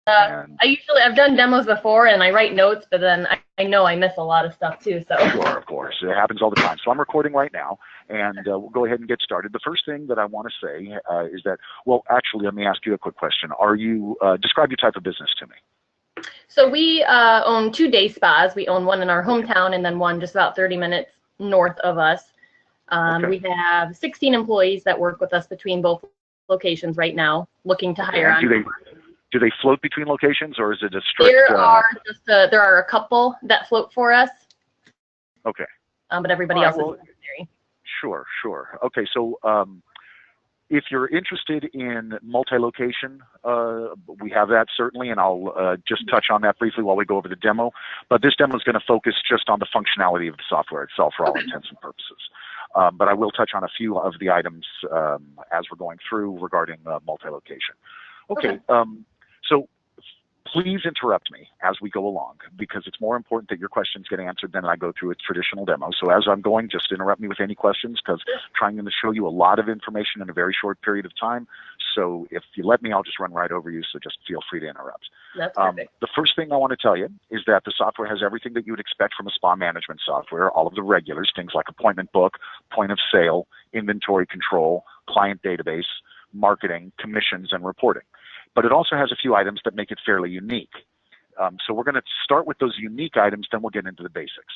And I've done demos before and I write notes, but then I know I miss a lot of stuff too. So sure, of course, it happens all the time. So I'm recording right now, and we'll go ahead and get started. The first thing that I want to say is that, well, actually, let me ask you a quick question. Describe your type of business to me. So we own 2 day spas. We own one in our hometown and then one just about 30 minutes north of us. We have 16 employees that work with us between both locations right now, looking to hire on. Do they float between locations, or is it a strict? There are a couple that float for us. Okay. But everybody else is necessary. Sure. Okay, so if you're interested in multi-location, we have that certainly, and I'll just touch on that briefly while we go over the demo. But this demo is going to focus just on the functionality of the software itself for all intents and purposes. But I will touch on a few of the items as we're going through regarding multi-location. Okay. So please interrupt me as we go along, because it's more important that your questions get answered than I go through a traditional demo. So as I'm going, just interrupt me with any questions, because I'm trying to show you a lot of information in a very short period of time. So if you let me, I'll just run right over you, so just feel free to interrupt. That's perfect. The first thing I want to tell you is that the software has everything that you would expect from a spa management software, all of the regulars, things like appointment book, point of sale, inventory control, client database, marketing, commissions, and reporting. But it also has a few items that make it fairly unique. So we're going to start with those unique items, then we'll get into the basics.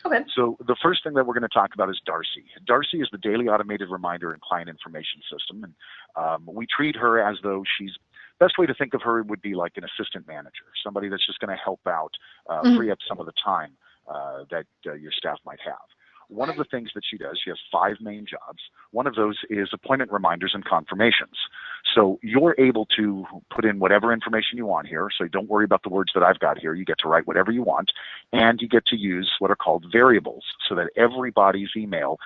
Okay. So the first thing that we're going to talk about is Darcy. Darcy is the daily automated reminder and client information system. And we treat her as though best way to think of her would be like an assistant manager, somebody that's just going to help out, free up some of the time that your staff might have. One of the things that she does, she has 5 main jobs. One of those is appointment reminders and confirmations. So you're able to put in whatever information you want here. So don't worry about the words that I've got here. You get to write whatever you want, and you get to use what are called variables so that everybody's email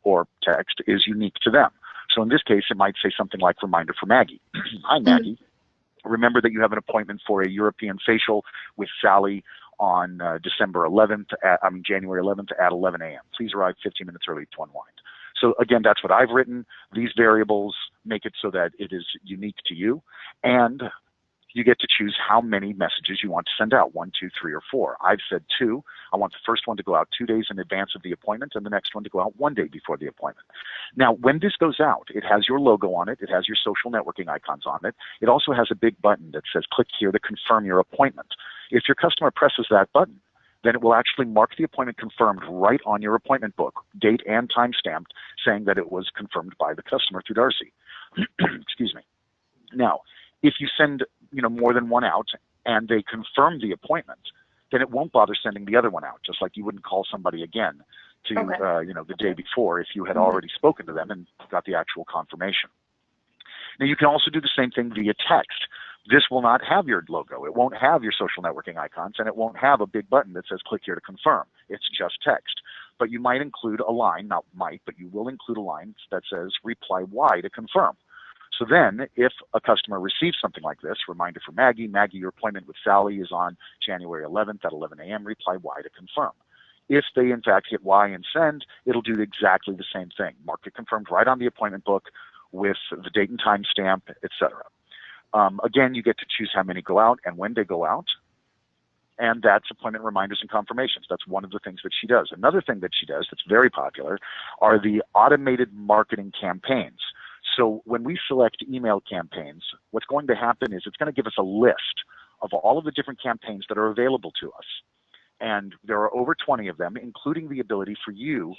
or text is unique to them. So in this case, it might say something like reminder for Maggie. Hi, Maggie. Remember that you have an appointment for a European facial with Sally on January 11th at 11 a.m. Please arrive 15 minutes early to unwind. So again, that's what I've written. These variables make it so that it is unique to you, and you get to choose how many messages you want to send out, 1, 2, 3, or 4. I've said 2. I want the first one to go out 2 days in advance of the appointment, and the next one to go out 1 day before the appointment. Now, when this goes out, it has your logo on it. It has your social networking icons on it. It also has a big button that says, click here to confirm your appointment. If your customer presses that button, then it will actually mark the appointment confirmed right on your appointment book, date and time stamped, saying that it was confirmed by the customer through Darcy. Excuse me. Now, if you send more than one out and they confirm the appointment, then it won't bother sending the other one out, just like you wouldn't call somebody again to the day before if you had already spoken to them and got the actual confirmation. Now, you can also do the same thing via text. This will not have your logo. It won't have your social networking icons, and it won't have a big button that says click here to confirm. It's just text. But you might include a line, not might, but you will include a line that says reply Y to confirm. So then if a customer receives something like this, reminder for Maggie, your appointment with Sally is on January 11th at 11 a.m., reply Y to confirm. If they, in fact, hit Y and send, it'll do exactly the same thing. Mark it confirmed right on the appointment book with the date and time stamp, etc. Again, you get to choose how many go out and when they go out, and that's appointment reminders and confirmations. That's one of the things that she does. Another thing that she does that's very popular are the automated marketing campaigns. So when we select email campaigns, what's going to happen is it's going to give us a list of all of the different campaigns that are available to us. And there are over 20 of them, including the ability for you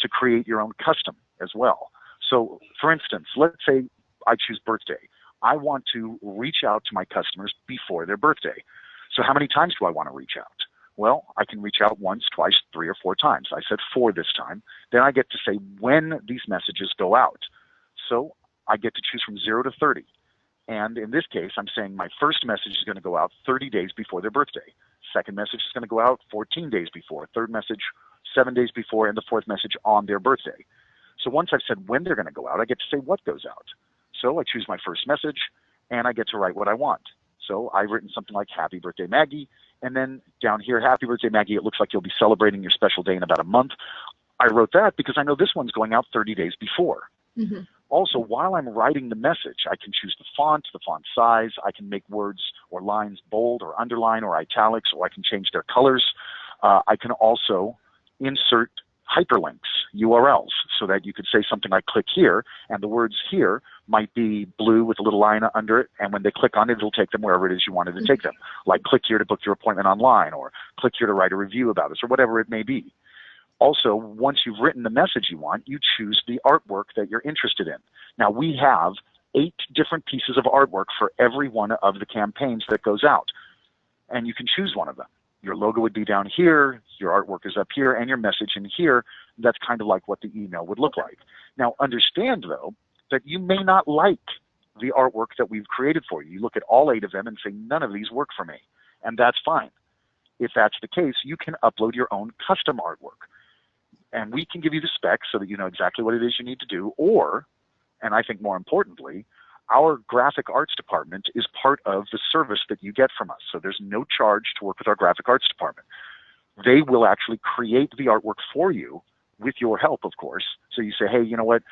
to create your own custom as well. So, for instance, let's say I choose birthday. I want to reach out to my customers before their birthday. So how many times do I want to reach out? Well, I can reach out once, twice, 3 or 4 times. I said 4 this time. Then I get to say when these messages go out. So I get to choose from 0 to 30. And in this case, I'm saying my first message is going to go out 30 days before their birthday. Second message is going to go out 14 days before. Third message, 7 days before. And the fourth message on their birthday. So once I've said when they're going to go out, I get to say what goes out. So I choose my first message, and I get to write what I want. So I've written something like, Happy Birthday, Maggie. And then down here, Happy Birthday, Maggie, it looks like you'll be celebrating your special day in about a month. I wrote that because I know this one's going out 30 days before. Also, while I'm writing the message, I can choose the font size, I can make words or lines bold or underline or italics, or I can change their colors. I can also insert hyperlinks, URLs, so that you could say something like click here, and the words here might be blue with a little line under it, and when they click on it, it'll take them wherever it is you wanted to take them. Like click here to book your appointment online, or click here to write a review about us, or whatever it may be. Also, once you've written the message you want, you choose the artwork that you're interested in. Now, we have 8 different pieces of artwork for every one of the campaigns that goes out, and you can choose one of them. Your logo would be down here, your artwork is up here, and your message in here. That's kind of like what the email would look like. Now, understand, though, that you may not like the artwork that we've created for you. You look at all 8 of them and say, none of these work for me, and that's fine. If that's the case, you can upload your own custom artwork. And we can give you the specs so that you know exactly what it is you need to do, or, and I think more importantly, our graphic arts department is part of the service that you get from us. So there's no charge to work with our graphic arts department. They will actually create the artwork for you with your help, of course. So you say, hey, you know what?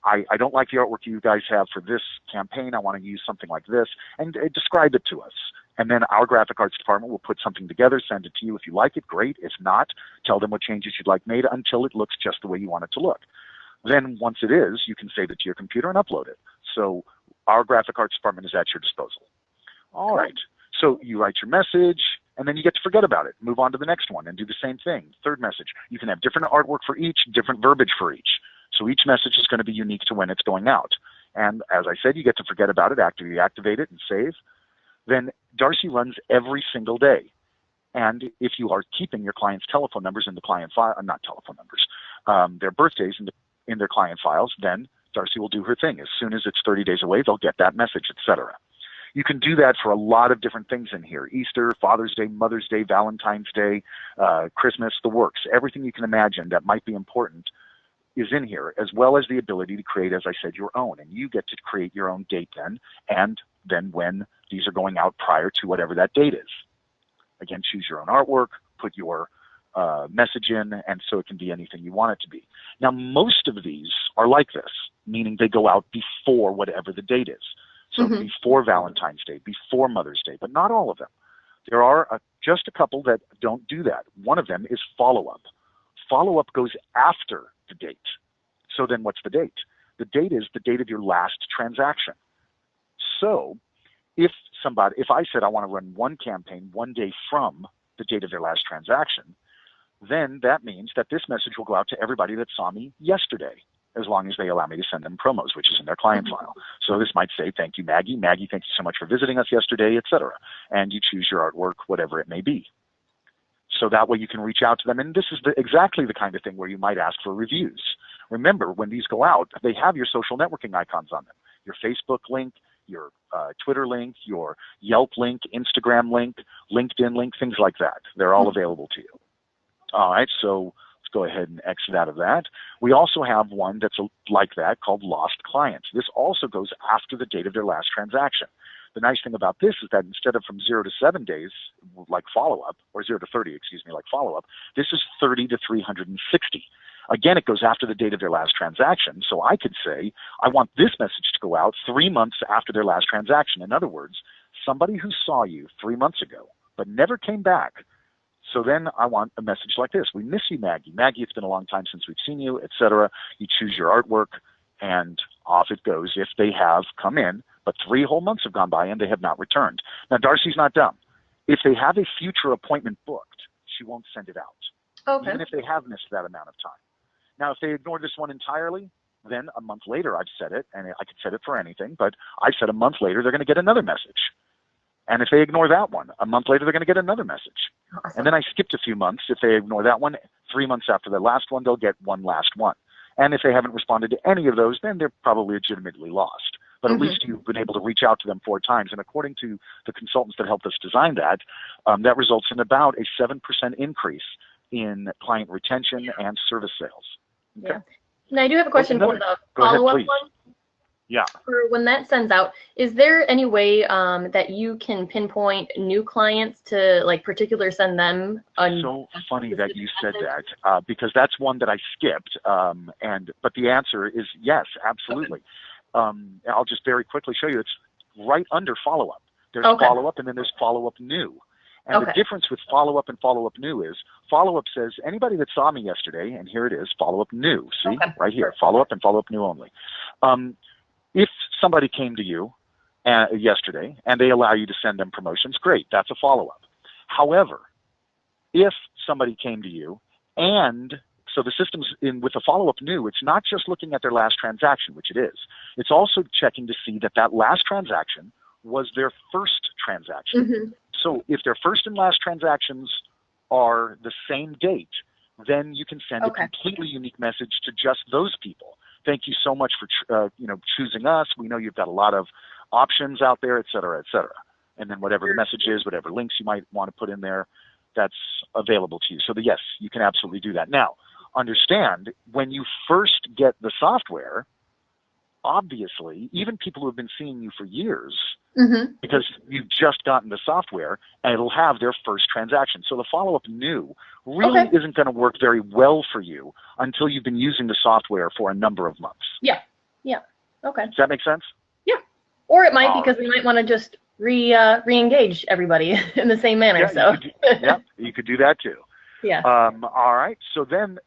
I don't like the artwork you guys have for this campaign. I want to use something like this, and describe it to us. And then our graphic arts department will put something together, send it to you. If you like it, great. If not, tell them what changes you'd like made until it looks just the way you want it to look. Then once it is, you can save it to your computer and upload it. So our graphic arts department is at your disposal. All right. So you write your message, and then you get to forget about it. Move on to the next one and do the same thing. Third message. You can have different artwork for each, different verbiage for each. So each message is going to be unique to when it's going out. And as I said, you get to forget about it after you activate it and save. Then Darcy runs every single day. And if you are keeping your clients' telephone numbers in the client file, not telephone numbers, their birthdays in their client files, then Darcy will do her thing. As soon as it's 30 days away, they'll get that message, etc. You can do that for a lot of different things in here. Easter, Father's Day, Mother's Day, Valentine's Day, Christmas, the works. Everything you can imagine that might be important is in here, as well as the ability to create, as I said, your own. And you get to create your own date then, and then when these are going out prior to whatever that date is. Again, choose your own artwork, put your message in, and so it can be anything you want it to be. Now, most of these are like this, meaning they go out before whatever the date is. So before Valentine's Day, before Mother's Day, but not all of them. There are just a couple that don't do that. One of them is follow-up. Follow-up goes after the date. So then what's the date? The date is the date of your last transaction. So if I said I want to run one campaign one day from the date of their last transaction, then that means that this message will go out to everybody that saw me yesterday, as long as they allow me to send them promos, which is in their client file. So this might say, thank you, Maggie. Maggie, thank you so much for visiting us yesterday, etc. And you choose your artwork, whatever it may be. So that way you can reach out to them. And this is exactly the kind of thing where you might ask for reviews. Remember, when these go out, they have your social networking icons on them, your Facebook link, your Twitter link, your Yelp link, Instagram link, LinkedIn link, things like that. They're all available to you. All right, so let's go ahead and exit out of that. We also have one that's like that called Lost Clients. This also goes after the date of their last transaction. The nice thing about this is that instead of from 0 to 7 days, like follow-up, or 0 to 30, excuse me, like follow-up, this is 30 to 360. Again, it goes after the date of their last transaction. So I could say, I want this message to go out 3 months after their last transaction. In other words, somebody who saw you 3 months ago, but never came back. So then I want a message like this. We miss you, Maggie. Maggie, it's been a long time since we've seen you, etc. You choose your artwork, and off it goes if they have come in, but 3 whole months have gone by and they have not returned. Now, Darcy's not dumb. If they have a future appointment booked, she won't send it out, even if they have missed that amount of time. Now, if they ignore this one entirely, then a month later I've set it, and I could set it for anything, but I said a month later they're going to get another message. And if they ignore that one, a month later they're going to get another message. Awesome. And then I skipped a few months. If they ignore that one, 3 months after the last one, they'll get one last one. And if they haven't responded to any of those, then they're probably legitimately lost. But at least you've been able to reach out to them 4 times. And according to the consultants that helped us design that, that results in about a 7% increase in client retention and service sales. Okay? Yeah. Now, I do have a question for the follow-up one. Yeah. For when that sends out, is there any way that you can pinpoint new clients to like particular send them? So funny that you said that because that's one that I skipped. But the answer is yes, absolutely. I'll just very quickly show you. It's right under follow-up. There's Okay. follow-up, and then there's follow-up new. And the difference with follow-up and follow-up new is follow-up says, anybody that saw me yesterday, and here it is, follow-up new. See, right here, follow-up and follow-up new only. If somebody came to you yesterday and they allow you to send them promotions, great, that's a follow-up. However, if somebody came to you and so the system's in with the follow-up new, it's not just looking at their last transaction, which it is. It's also checking to see that that last transaction was their first transaction. Mm-hmm. So if their first and last transactions are the same date, then you can send a completely unique message to just those people. Thank you so much for choosing us. We know you've got a lot of options out there, et cetera, et cetera. And then whatever the message is, whatever links you might want to put in there, that's available to you. So yes, you can absolutely do that. Now, understand, when you first get the software, obviously, even people who have been seeing you for years, because you've just gotten the software, and it'll have their first transaction. So the follow-up new really isn't going to work very well for you until you've been using the software for a number of months. Yeah. Yeah. Okay. Does that make sense? Yeah. Or it might, because we might want to just re-engage everybody in the same manner. You could do that too. Yeah. All right. So then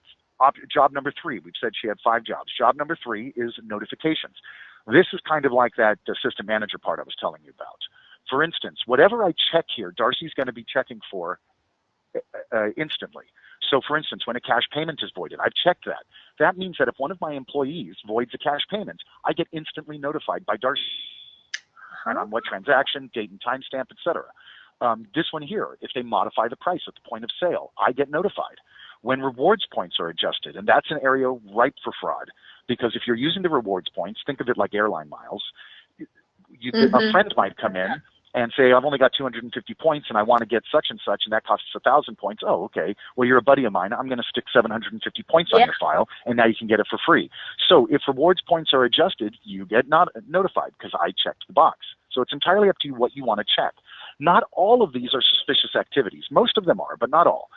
job number 3, we've said she had 5 jobs. Job number 3 is notifications. This is kind of like that assistant manager part I was telling you about. For instance, whatever I check here, Darcy's going to be checking for instantly. So for instance, when a cash payment is voided, I've checked that. That means that if one of my employees voids a cash payment, I get instantly notified by Darcy on what transaction, date and timestamp, etc. This one here, if they modify the price at the point of sale, I get notified. When rewards points are adjusted, and that's an area ripe for fraud, because if you're using the rewards points, think of it like airline miles. A friend might come in and say, I've only got 250 points and I want to get such and such, and that costs 1,000 points. Oh, okay. Well, you're a buddy of mine. I'm going to stick 750 points on your file, and now you can get it for free. So if rewards points are adjusted, you get notified because I checked the box. So it's entirely up to you what you want to check. Not all of these are suspicious activities. Most of them are, but not all.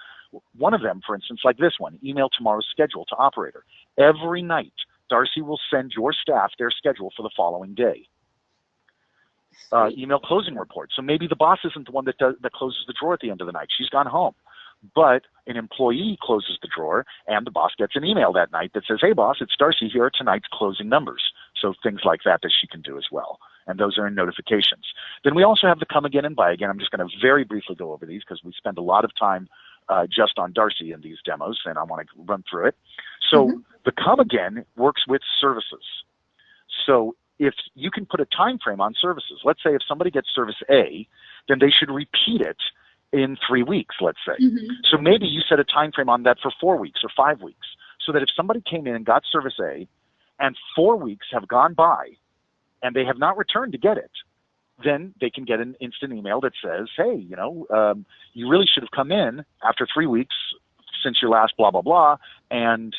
One of them, for instance, like this one, email tomorrow's schedule to operator. Every night, Darcy will send your staff their schedule for the following day. Email closing report. So maybe the boss isn't the one that closes the drawer at the end of the night. She's gone home. But an employee closes the drawer, and the boss gets an email that night that says, hey, boss, it's Darcy. Here are tonight's closing numbers. So things like that she can do as well. And those are in notifications. Then we also have the come again and buy again. I'm just going to very briefly go over these because we spend a lot of time just on Darcy in these demos, and I want to run through it. So the come again works with services. So if you can put a time frame on services, let's say if somebody gets service A, then they should repeat it in 3 weeks, let's say. So maybe you set a time frame on that for 4 weeks or 5 weeks, so that if somebody came in and got service A and 4 weeks have gone by and they have not returned to get it, then they can get an instant email that says, hey, you really should have come in after 3 weeks since your last blah, blah, blah, and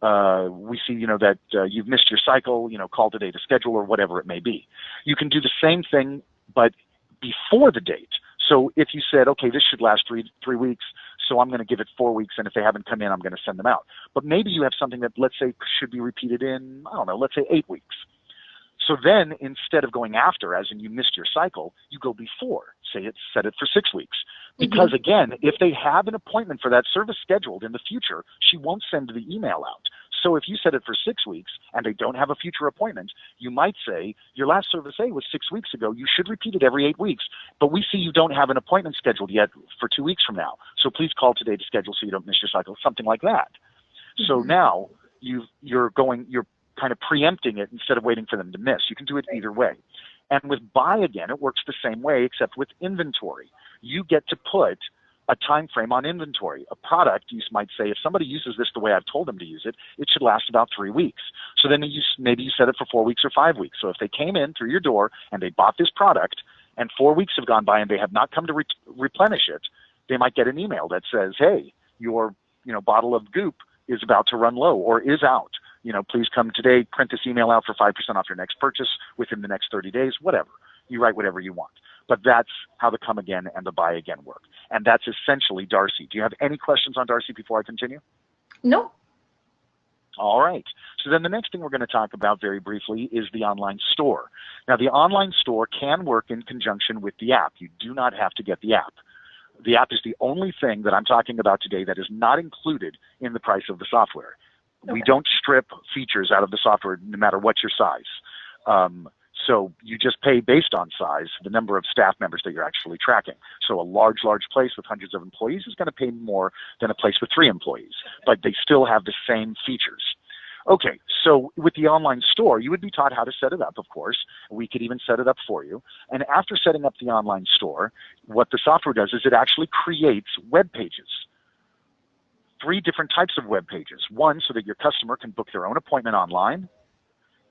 we see, that you've missed your cycle, call today to schedule or whatever it may be. You can do the same thing, but before the date. So if you said, okay, this should last three weeks, so I'm going to give it 4 weeks, and if they haven't come in, I'm going to send them out. But maybe you have something that, let's say, should be repeated in, let's say 8 weeks. So then, instead of going after, as in you missed your cycle, you go before. Set it for 6 weeks. Because again, if they have an appointment for that service scheduled in the future, she won't send the email out. So if you set it for 6 weeks and they don't have a future appointment, you might say, your last service A was 6 weeks ago. You should repeat it every 8 weeks. But we see you don't have an appointment scheduled yet for 2 weeks from now. So please call today to schedule so you don't miss your cycle, something like that. So now you're kind of preempting it instead of waiting for them to miss. You can do it either way. And with buy again, it works the same way, except with inventory. You get to put a time frame on inventory. A product, you might say, if somebody uses this the way I've told them to use it, it should last about 3 weeks. So then maybe you set it for 4 weeks or 5 weeks. So if they came in through your door and they bought this product and 4 weeks have gone by and they have not come to replenish it, they might get an email that says, hey, your bottle of goop is about to run low or is out. Please come today, print this email out for 5% off your next purchase within the next 30 days, whatever. You write whatever you want. But that's how the come again and the buy again work. And that's essentially Darcy. Do you have any questions on Darcy before I continue? No. All right. So then the next thing we're going to talk about very briefly is the online store. Now, the online store can work in conjunction with the app. You do not have to get the app. The app is the only thing that I'm talking about today that is not included in the price of the software. Okay. We don't strip features out of the software no matter what your size. So you just pay based on size, the number of staff members that you're actually tracking. So a large place with hundreds of employees is going to pay more than a place with 3 employees, but they still have the same features. Okay, so with the online store, you would be taught how to set it up, of course. We could even set it up for you. And after setting up the online store, what the software does is it actually creates web pages. 3 different types of web pages. One, so that your customer can book their own appointment online.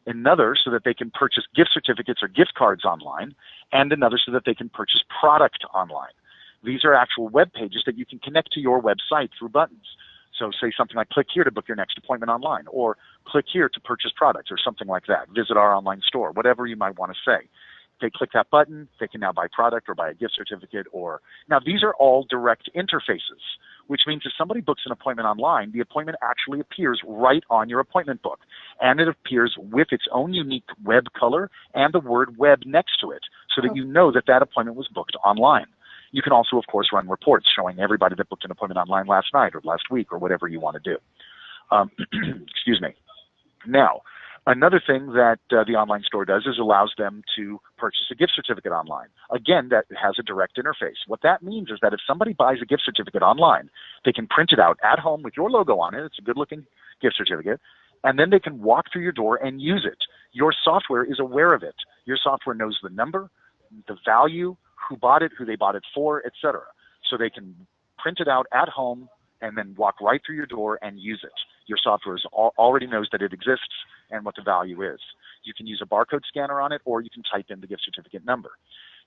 Another, so that they can purchase gift certificates or gift cards online. And another, so that they can purchase product online. These are actual web pages that you can connect to your website through buttons. So say something like click here to book your next appointment online, or click here to purchase products, or something like that. Visit our online store, whatever you might want to say. If they click that button, they can now buy product or buy a gift certificate. Or now these are all direct interfaces, which means if somebody books an appointment online, the appointment actually appears right on your appointment book. And it appears with its own unique web color and the word web next to it, so that you know that that appointment was booked online. You can also, of course, run reports showing everybody that booked an appointment online last night or last week or whatever you want to do. Excuse me. Now, another thing that the online store does is allows them to purchase a gift certificate online. Again, that has a direct interface. What that means is that if somebody buys a gift certificate online, they can print it out at home with your logo on it. It's a good-looking gift certificate. And then they can walk through your door and use it. Your software is aware of it. Your software knows the number, the value, who bought it, who they bought it for, etc. So they can print it out at home and then walk right through your door and use it. Your software already knows that it exists and what the value is. You can use a barcode scanner on it, or you can type in the gift certificate number.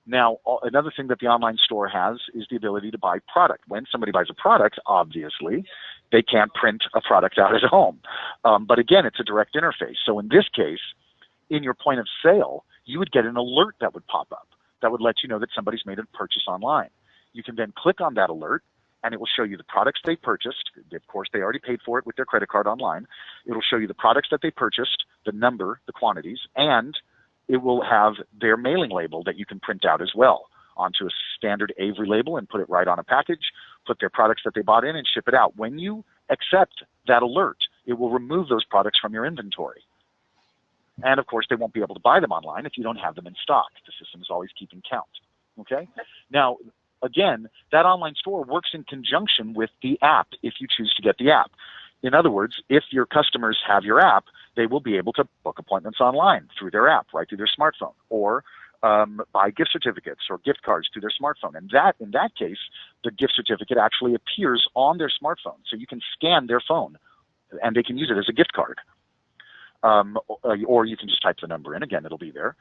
Now, another thing that the online store has is the ability to buy product. When somebody buys a product, obviously, they can't print a product out at home. But again, it's a direct interface. So in this case, in your point of sale, you would get an alert that would pop up that would let you know that somebody's made a purchase online. You can then click on that alert, and it will show you the products they purchased. Of course, they already paid for it with their credit card online. It will show you the products that they purchased, the number, the quantities, and it will have their mailing label that you can print out as well onto a standard Avery label and put it right on a package, put their products that they bought in and ship it out. When you accept that alert, it will remove those products from your inventory. And, of course, they won't be able to buy them online if you don't have them in stock. The system is always keeping count. Okay? Now, again, that online store works in conjunction with the app if you choose to get the app. In other words, if your customers have your app, they will be able to book appointments online through their app, right through their smartphone, or buy gift certificates or gift cards through their smartphone. And in that case, the gift certificate actually appears on their smartphone. So you can scan their phone, and they can use it as a gift card. Or you can just type the number in. Again, it'll be there.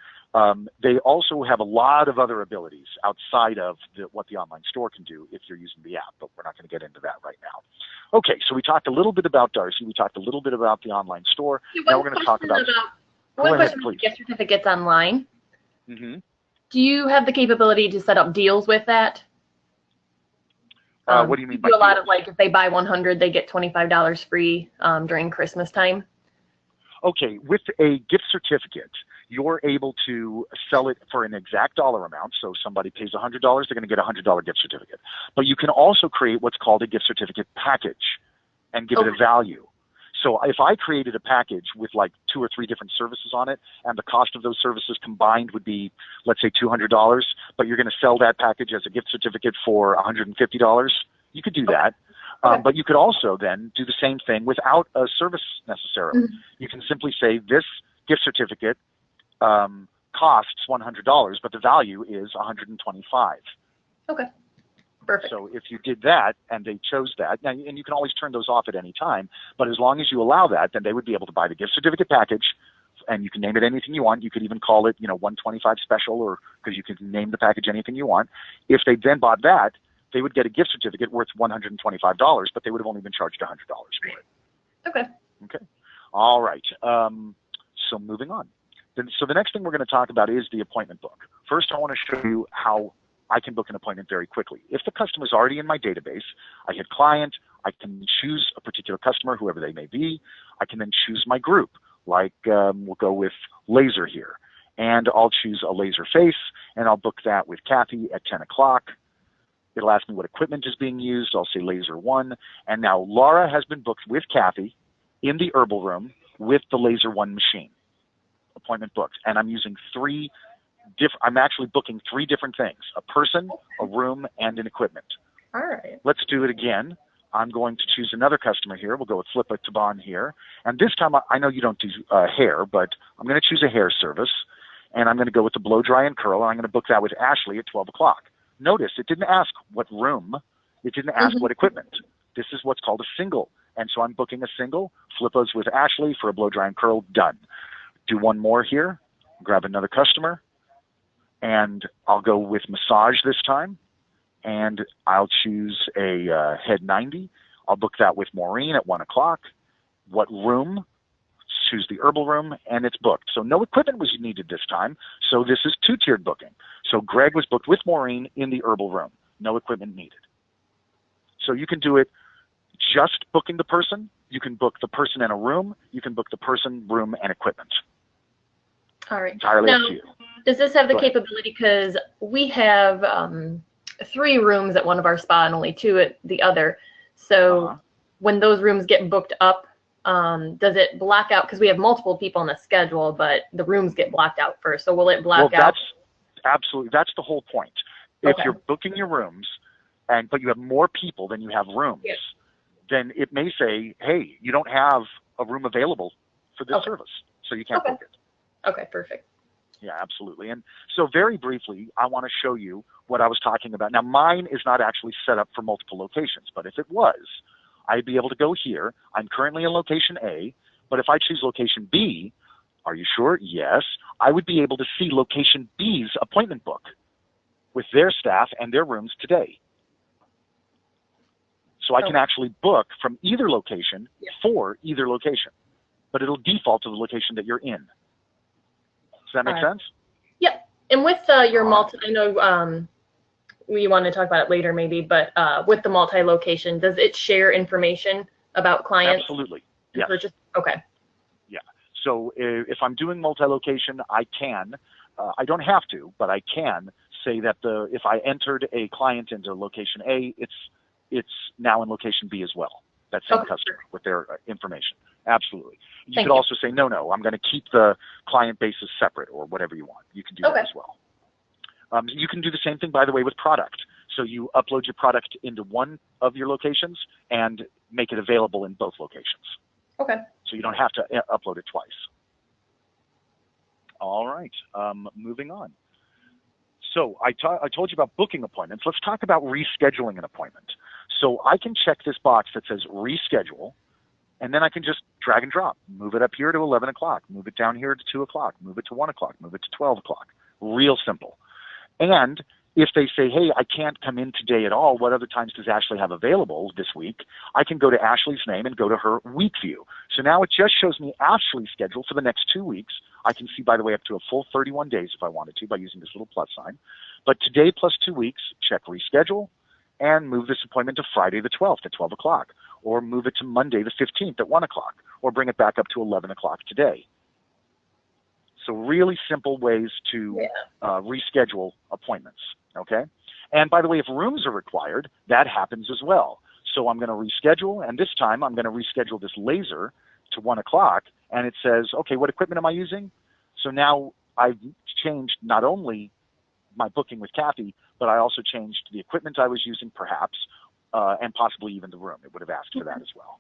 They also have a lot of other abilities outside of what the online store can do if you're using the app, but we're not going to get into that right now. Okay, so we talked a little bit about Darcy. We talked a little bit about the online store. Now we're going to talk about one question about gift certificates online. Mm-hmm. Do you have the capability to set up deals with that? What do you mean by deals? A lot of, like, if they buy 100, they get $25 free during Christmas time. Okay, with a gift certificate, you're able to sell it for an exact dollar amount. So somebody pays $100, they're going to get a $100 gift certificate. But you can also create what's called a gift certificate package and give it a value. So if I created a package with like 2 or 3 different services on it, and the cost of those services combined would be, let's say, $200, but you're going to sell that package as a gift certificate for $150, you could do that. But you could also then do the same thing without a service necessarily. Mm-hmm. You can simply say this gift certificate costs $100, but the value is $125. Okay. Perfect. So if you did that and they chose that, and you can always turn those off at any time, but as long as you allow that, then they would be able to buy the gift certificate package, and you can name it anything you want. You could even call it, 125 special, or because you can name the package anything you want. If they then bought that, they would get a gift certificate worth $125, but they would have only been charged $100 for it. Okay. Okay. All right. So moving on. So the next thing we're going to talk about is the appointment book. First, I want to show you how I can book an appointment very quickly. If the customer is already in my database, I hit client, I can choose a particular customer, whoever they may be. I can then choose my group, like we'll go with laser here. And I'll choose a laser face, and I'll book that with Kathy at 10 o'clock. It'll ask me what equipment is being used. I'll say laser 1. And now Laura has been booked with Kathy in the herbal room with the laser 1 machine. Appointment booked. And I'm using I'm actually booking 3 different things: a person, a room, and an equipment. All right. Let's do it again. I'm going to choose another customer here. We'll go with Flippa Taban here. And this time, I know you don't do hair, but I'm going to choose a hair service. And I'm going to go with the blow, dry, and curl. And I'm going to book that with Ashley at 12 o'clock. Notice it didn't ask what room. It didn't ask what equipment. This is what's called a single. And so I'm booking a single. Flippa's with Ashley for a blow, dry, and curl. Done. Do one more here. Grab another customer. And I'll go with massage this time. And I'll choose a head 90. I'll book that with Maureen at 1 o'clock. What room? Choose the herbal room, and it's booked. So no equipment was needed this time. So this is 2-tiered booking. So Greg was booked with Maureen in the herbal room. No equipment needed. So you can do it just booking the person. You can book the person and a room. You can book the person, room, and equipment. All right. Entirely now, up to you. Does this have the capability, because we have 3 rooms at one of our spa and only 2 at the other. So when those rooms get booked up, does it block out? Because we have multiple people on the schedule, but the rooms get blocked out first. So will it block out? Absolutely. That's the whole point. If you're booking your rooms, but you have more people than you have rooms, then it may say, hey, you don't have a room available for this service, so you can't book it. Okay, perfect. Yeah, absolutely. And so very briefly, I want to show you what I was talking about. Now, mine is not actually set up for multiple locations, but if it was, I'd be able to go here. I'm currently in location A, but if I choose location B, are you sure? Yes. I would be able to see location B's appointment book with their staff and their rooms today. So I can actually book from either location for either location, but it'll default to the location that you're in. Does that make sense? Yep. And with your multi, I know we want to talk about it later maybe, but with the multi-location, does it share information about clients? Absolutely. Yes. Okay. Yeah. So if I'm doing multi-location, I can, I don't have to, but I can say that if I entered a client into location A, it's now in location B as well. That same customer with their information. Absolutely. You could also say, no, I'm going to keep the client bases separate or whatever you want. You can do that as well. You can do the same thing, by the way, with product. So you upload your product into one of your locations and make it available in both locations. Okay. So you don't have to upload it twice. All right. Moving on. So I told you about booking appointments. Let's talk about rescheduling an appointment. So I can check this box that says reschedule, and then I can just drag and drop. Move it up here to 11 o'clock. Move it down here to 2 o'clock. Move it to 1 o'clock. Move it to 12 o'clock. Real simple. And if they say, hey, I can't come in today at all, what other times does Ashley have available this week? I can go to Ashley's name and go to her week view. So now it just shows me Ashley's schedule for the next 2 weeks. I can see, by the way, up to a full 31 days if I wanted to by using this little plus sign. But today plus 2 weeks, check reschedule and move this appointment to Friday the 12th at 12 o'clock, or move it to Monday the 15th at 1 o'clock, or bring it back up to 11 o'clock today. So really simple ways to reschedule appointments, okay? And by the way, if rooms are required, that happens as well. So I'm going to reschedule, and this time I'm going to reschedule this laser to 1 o'clock, and it says, okay, what equipment am I using? So now I've changed not only my booking with Kathy, but I also changed the equipment I was using perhaps, and possibly even the room. It would have asked for that as well,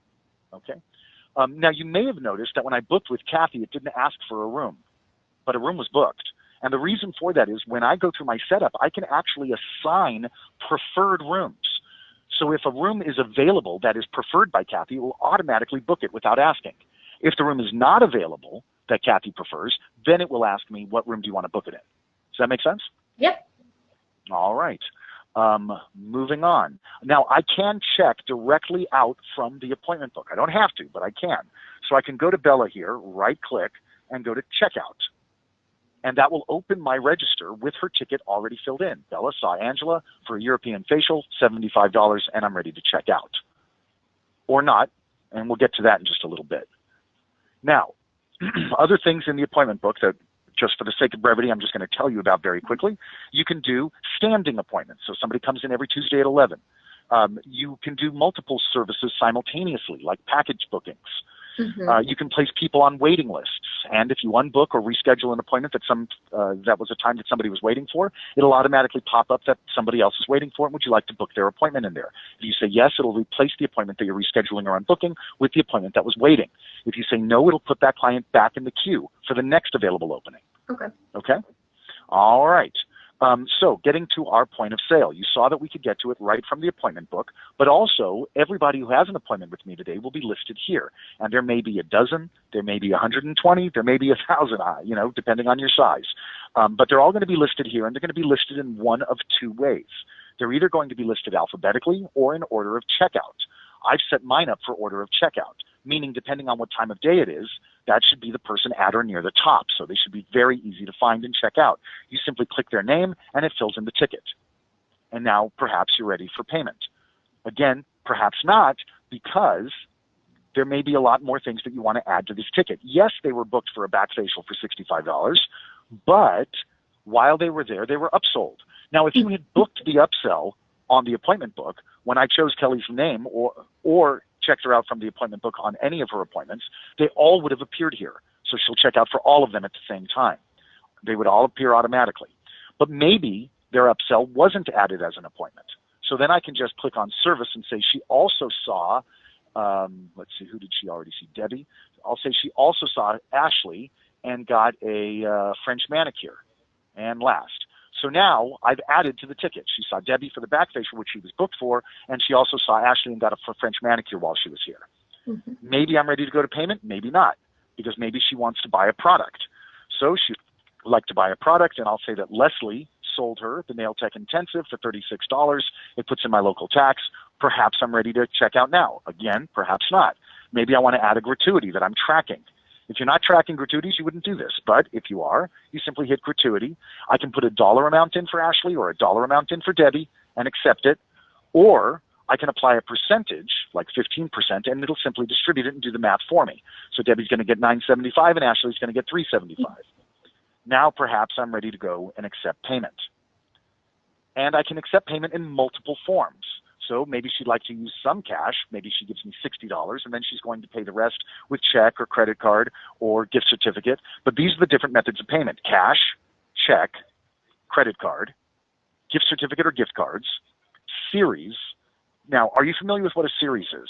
okay? Now you may have noticed that when I booked with Kathy, it didn't ask for a room, but a room was booked. And the reason for that is when I go through my setup, I can actually assign preferred rooms. So if a room is available that is preferred by Kathy, it will automatically book it without asking. If the room is not available that Kathy prefers, then it will ask me, what room do you want to book it in? Does that make sense? Yep. All right. Moving on. Now, I can check directly out from the appointment book. I don't have to, but I can. So I can go to Bella here, right-click, and go to Checkout. And that will open my register with her ticket already filled in. Bella saw Angela for a European facial, $75, and I'm ready to check out. or not, and we'll get to that in just a little bit. Now, other things in the appointment book that, just for the sake of brevity, I'm just going to tell you about very quickly. You can do standing appointments. So somebody comes in every Tuesday at 11. You can do multiple services simultaneously, like package bookings. You can place people on waiting lists, and if you unbook or reschedule an appointment that was a time that somebody was waiting for, it'll automatically pop up that somebody else is waiting for it. Would you like to book their appointment in there? If you say yes, it'll replace the appointment that you're rescheduling or unbooking with the appointment that was waiting. If you say no, it'll put that client back in the queue for the next available opening. Okay? All right. So getting to our point of sale, you saw that we could get to it right from the appointment book, but also everybody who has an appointment with me today will be listed here. And there may be a dozen, there may be 120, there may be 1,000, depending on your size. But they're all going to be listed here, and they're going to be listed in one of two ways. They're either going to be listed alphabetically or in order of checkout. I've set mine up for order of checkout, meaning depending on what time of day it is, that should be the person at or near the top. So they should be very easy to find and check out. You simply click their name and it fills in the ticket. And now perhaps you're ready for payment. Again, perhaps not, because there may be a lot more things that you want to add to this ticket. Yes, they were booked for a back facial for $65, but while they were there, they were upsold. Now, if you had booked the upsell on the appointment book, when I chose Kelly's name or checked her out from the appointment book on any of her appointments, they all would have appeared here. So she'll check out for all of them at the same time. They would all appear automatically. But maybe their upsell wasn't added as an appointment. So then I can just click on service and say she also saw, let's see, who did she already see? Debbie. I'll say she also saw Ashley and got a French manicure and last. So now I've added to the ticket. She saw Debbie for the back facial, which she was booked for, and she also saw Ashley and got a French manicure while she was here. Maybe I'm ready to go to payment, maybe not, because maybe she wants to buy a product. So she'd like to buy a product, and I'll say that Leslie sold her the Nail Tech Intensive for $36. It puts in my local tax. Perhaps I'm ready to check out now. Again, perhaps not. Maybe I want to add a gratuity that I'm tracking. If you're not tracking gratuities, you wouldn't do this. But if you are, you simply hit gratuity. I can put a dollar amount in for Ashley or a dollar amount in for Debbie and accept it. Or I can apply a percentage, like 15%, and it'll simply distribute it and do the math for me. So Debbie's going to get $9.75 and Ashley's going to get $3.75. Now perhaps I'm ready to go and accept payment. And I can accept payment in multiple forms. So maybe she'd like to use some cash. Maybe she gives me $60, and then she's going to pay the rest with check or credit card or gift certificate. But these are the different methods of payment: cash, check, credit card, gift certificate or gift cards, series. Now, are you familiar with what a series is?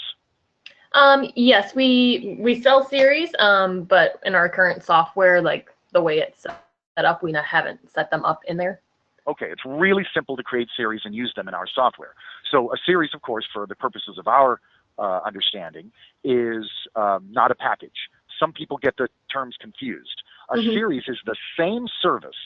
Yes, we sell series, but in our current software, like the way it's set up, we haven't set them up in there. Okay, it's really simple to create series and use them in our software. So a series, of course, for the purposes of our understanding, is not a package. Some people get the terms confused. A series is the same service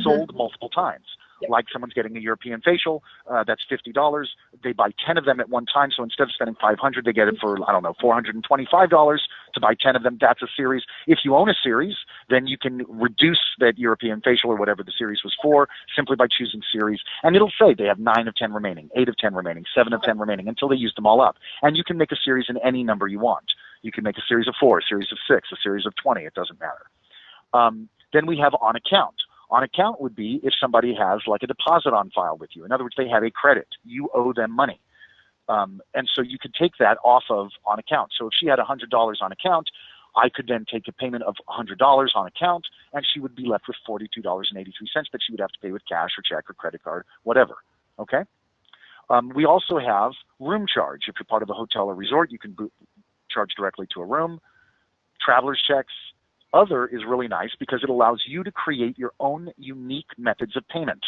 sold multiple times. Like someone's getting a European facial, that's $50. They buy 10 of them at one time, so instead of spending $500, they get it for, I don't know, $425 to buy 10 of them. That's a series. If you own a series, then you can reduce that European facial or whatever the series was for simply by choosing series. And it'll say they have 9 of 10 remaining, 8 of 10 remaining, 7 of 10 remaining until they use them all up. And you can make a series in any number you want. You can make a series of 4, a series of 6, a series of 20. It doesn't matter. Then we have on account. On account would be if somebody has like a deposit on file with you. In other words, they have a credit. You owe them money. And so you could take that off of on account. So if she had $100 on account, I could then take a payment of $100 on account, and she would be left with $42.83 that she would have to pay with cash or check or credit card, whatever. Okay? We also have room charge. If you're part of a hotel or resort, you can charge directly to a room. Traveler's checks. Other is really nice because it allows you to create your own unique methods of payment.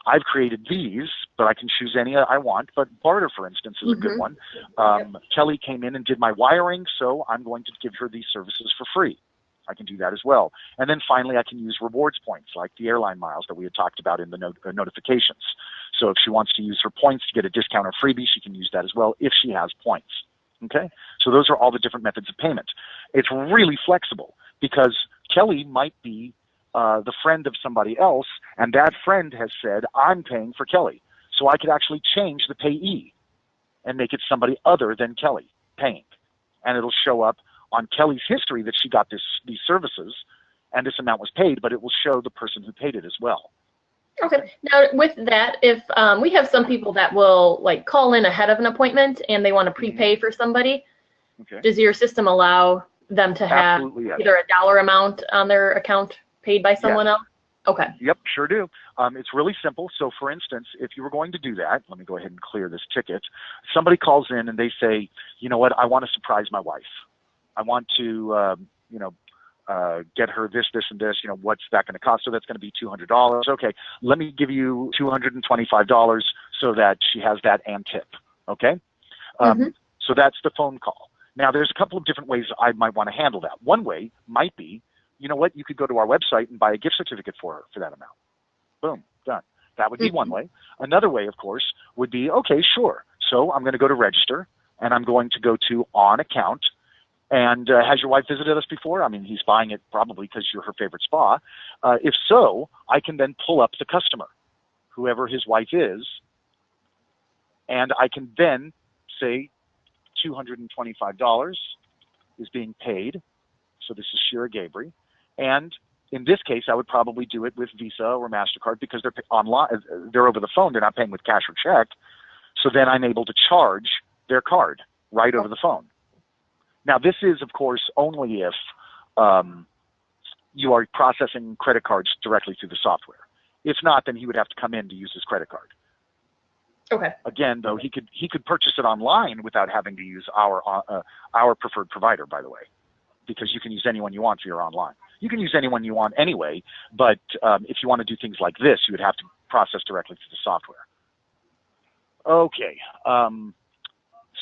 I've created these, but I can choose any I want. But barter, for instance, is a good one. Kelly came in and did my wiring, so I'm going to give her these services for free. I can do that as well. And then finally, I can use rewards points, like the airline miles that we had talked about in the notifications. So if she wants to use her points to get a discount or freebie, she can use that as well if she has points. Okay, so those are all the different methods of payment. It's really flexible because Kelly might be the friend of somebody else, and that friend has said, I'm paying for Kelly. So I could actually change the payee and make it somebody other than Kelly paying. And it'll show up on Kelly's history that she got these services and this amount was paid, but it will show the person who paid it as well. Okay. Now with that, if we have some people that will like call in ahead of an appointment and they want to prepay for somebody, does your system allow them to have either a dollar amount on their account paid by someone else? Okay. Yep, sure do. It's really simple. So for instance, if you were going to do that, let me go ahead and clear this ticket. Somebody calls in and they say, you know what, I want to surprise my wife. I want to, get her this, this, and this, what's that going to cost? So that's going to be $200. Okay, let me give you $225 so that she has that and tip. Okay? So that's the phone call. Now, there's a couple of different ways I might want to handle that. One way might be, you know what, you could go to our website and buy a gift certificate for her for that amount. Boom, done. That would be one way. Another way, of course, would be, okay, sure. So I'm going to go to register, and I'm going to go to on account. And has your wife visited us before? I mean, he's buying it probably because you're her favorite spa. If so, I can then pull up the customer, whoever his wife is, and I can then say $225 is being paid. So this is Shira Gabry. And in this case, I would probably do it with Visa or MasterCard because they're online, they're over the phone. They're not paying with cash or check. So then I'm able to charge their card right over the phone. Now, this is, of course, only if you are processing credit cards directly through the software. If not, then he would have to come in to use his credit card. Okay. Again, though, he could purchase it online without having to use our preferred provider, by the way, because you can use anyone you want for your online. You can use anyone you want anyway, but if you want to do things like this, you would have to process directly through the software. Okay.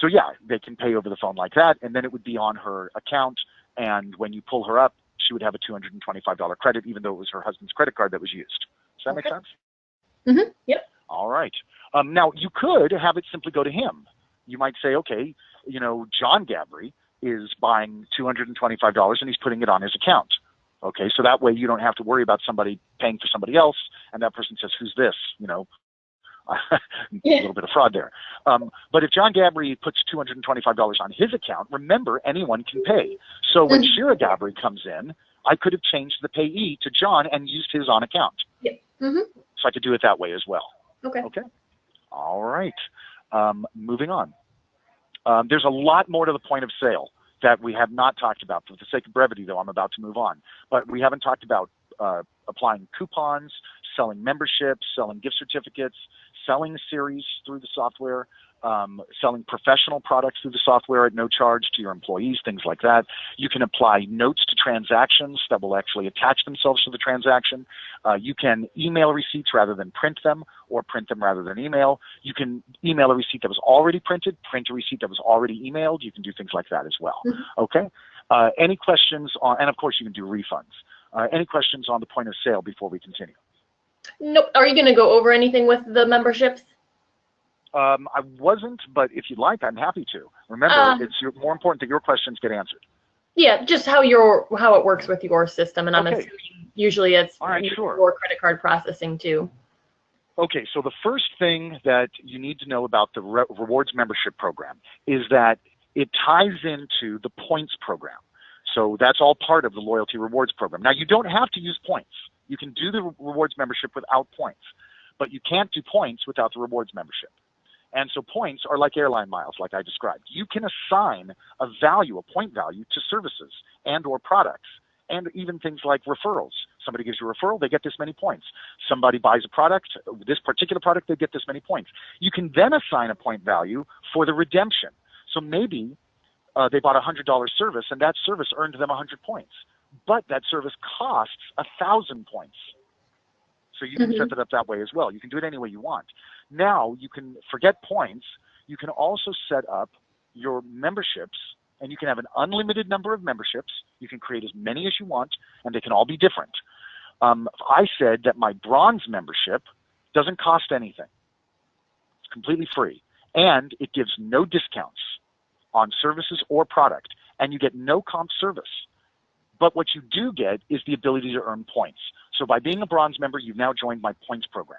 So yeah, they can pay over the phone like that, and then it would be on her account, and when you pull her up, she would have a $225 credit, even though it was her husband's credit card that was used. Does that make sense? Mm-hmm. Yep. All right. Now, you could have it simply go to him. You might say, okay, John Gabry is buying $225, and he's putting it on his account. Okay, so that way you don't have to worry about somebody paying for somebody else, and that person says, who's this? A little bit of fraud there. But if John Gabry puts $225 on his account, remember, anyone can pay. So when Shira Gabry comes in, I could have changed the payee to John and used his on account. Yeah. So I could do it that way as well. Okay. All right. Moving on. There's a lot more to the point of sale that we have not talked about. For the sake of brevity, though, I'm about to move on. But we haven't talked about applying coupons, selling memberships, selling gift certificates, selling series through the software, selling professional products through the software at no charge to your employees, things like that. You can apply notes to transactions that will actually attach themselves to the transaction. You can email receipts rather than print them, or print them rather than email. You can email a receipt that was already printed, print a receipt that was already emailed. You can do things like that as well. Okay? Any questions on, and of course you can do refunds. Any questions on the point of sale before we continue? Nope. Are you going to go over anything with the memberships? I wasn't, but if you'd like, I'm happy to. Remember, it's more important that your questions get answered. Yeah, just how it works with your system, and I'm assuming usually it's your credit card processing too. Okay, so the first thing that you need to know about the rewards membership program is that it ties into the points program. So that's all part of the loyalty rewards program. Now, you don't have to use points. You can do the rewards membership without points, but you can't do points without the rewards membership. And so points are like airline miles, like I described. You can assign a point value to services and or products, and even things like referrals. Somebody gives you a referral, they get this many points. Somebody buys a product, this particular product, they get this many points. You can then assign a point value for the redemption. So maybe they bought a $100 service, and that service earned them 100 points. But that service costs 1,000 points. So you can set it up that way as well. You can do it any way you want. Now, you can forget points. You can also set up your memberships, and you can have an unlimited number of memberships. You can create as many as you want, and they can all be different. I said that my bronze membership doesn't cost anything. It's completely free, and it gives no discounts on services or product, and you get no comp service. But what you do get is the ability to earn points. So by being a bronze member, you've now joined my points program,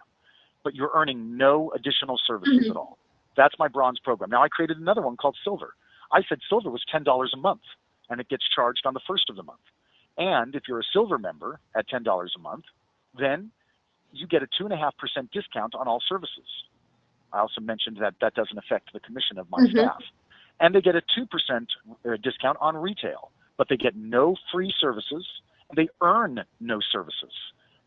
but you're earning no additional services at all. That's my bronze program. Now I created another one called silver. I said silver was $10 a month, and it gets charged on the first of the month. And if you're a silver member at $10 a month, then you get a 2.5% discount on all services. I also mentioned that that doesn't affect the commission of my staff. And they get a 2% discount on retail, but they get no free services, and they earn no services.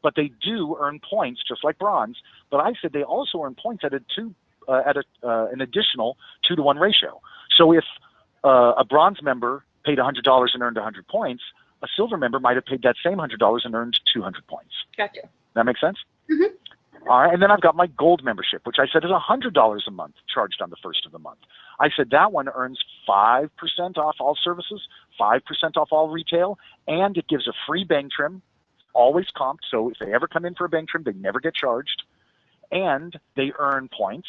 But they do earn points, just like bronze. But I said they also earn points at an additional 2-to-1 ratio. So if a bronze member paid $100 and earned 100 points, a silver member might have paid that same $100 and earned 200 points. Gotcha. That makes sense? All right, and then I've got my gold membership, which I said is $100 a month charged on the first of the month. I said that one earns 5% off all services, 5% off all retail, and it gives a free bang trim, always comped. So if they ever come in for a bang trim, they never get charged. And they earn points,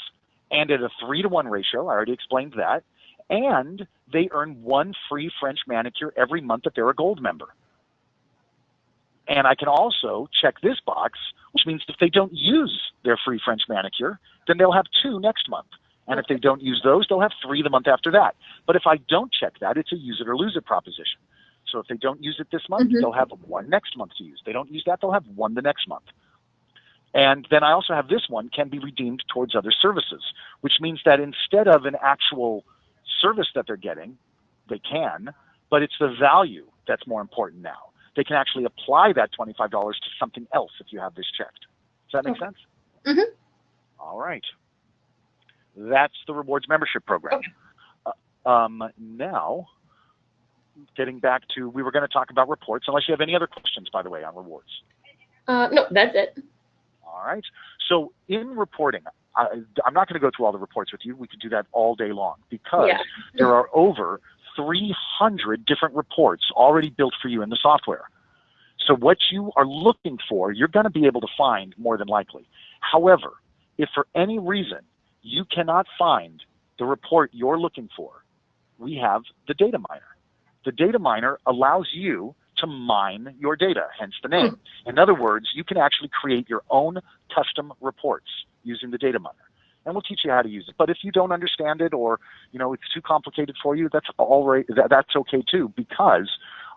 and at a 3-to-1 ratio, I already explained that, and they earn 1 free French manicure every month that they're a gold member. And I can also check this box, which means if they don't use their free French manicure, then they'll have 2 next month. And if they don't use those, they'll have 3 the month after that. But if I don't check that, it's a use it or lose it proposition. So if they don't use it this month, they'll have 1 next month to use. They don't use that, they'll have 1 the next month. And then I also have this one can be redeemed towards other services, which means that instead of an actual service that they're getting, they can, but it's the value that's more important now. They can actually apply that $25 to something else if you have this checked. Does that make sense? All right. That's the rewards membership program. Now, getting back to, we were going to talk about reports, unless you have any other questions, by the way, on rewards. No, that's it. All right. So in reporting, I'm not going to go through all the reports with you. We could do that all day long because there are over 300 different reports already built for you in the software. So what you are looking for, you're going to be able to find more than likely. However, if for any reason you cannot find the report you're looking for, we have the data miner. The data miner allows you to mine your data, hence the name. In other words, you can actually create your own custom reports using the data miner. And we'll teach you how to use it. But if you don't understand it, or it's too complicated for you, that's all right. That's okay too, because